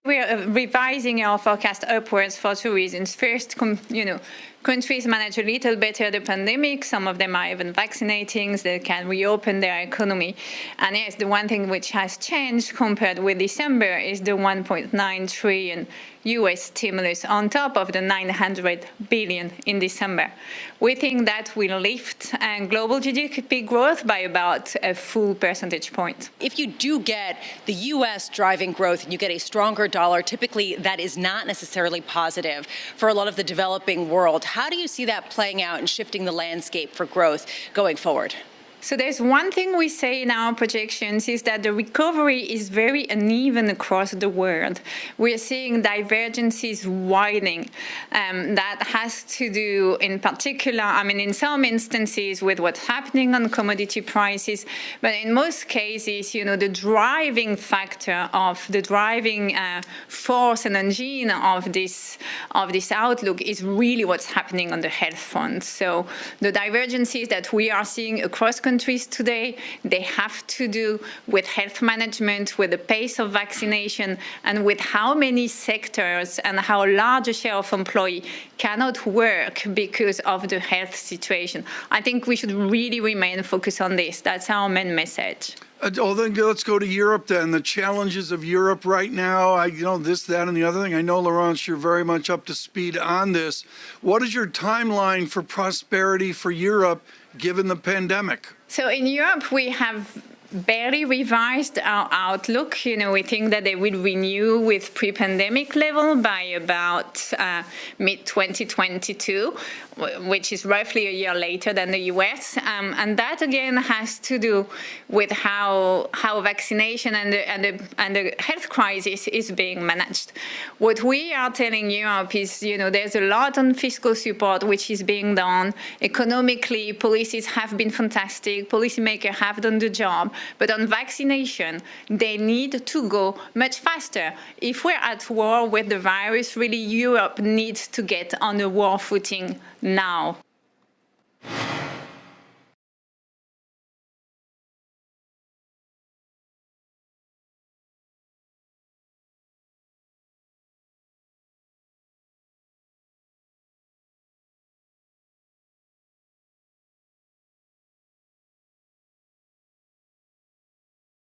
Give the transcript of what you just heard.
We are revising our forecast upwards for two reasons. First, countries manage a little better the pandemic. Some of them are even vaccinating. They can reopen their economy. And yes, the one thing which has changed compared with December is the 1.9 trillion US stimulus on top of the 900 billion in December. We think that will lift global GDP growth by about a full percentage point. If you do get the US driving growth and you get a stronger dollar, typically that is not necessarily positive for a lot of the developing world. How do you see that playing out and shifting the landscape for growth going forward? So there's one thing we say in our projections is that the recovery is very uneven across the world. We're seeing divergences widening. That has to do in particular, in some instances with what's happening on commodity prices, but in most cases, the driving factor of the driving force and engine of this outlook is really what's happening on the health front. So the divergences that we are seeing across countries today, they have to do with health management, with the pace of vaccination, and with how many sectors and how large a share of employees cannot work because of the health situation. I think we should really remain focused on this. That's our main message. Then let's go to Europe then. The challenges of Europe right now, this, that, and the other thing. I know, Laurence, you're very much up to speed on this. What is your timeline for prosperity for Europe given the pandemic? So in Europe, we have barely revised our outlook. We think that they will renew with pre-pandemic level by about mid-2022, which is roughly a year later than the US. And that, again, has to do with how vaccination and the health crisis is being managed. What we are telling Europe is, there's a lot on fiscal support which is being done. Economically, policies have been fantastic. Policymakers have done the job. But on vaccination, they need to go much faster. If we're at war with the virus, really Europe needs to get on a war footing now.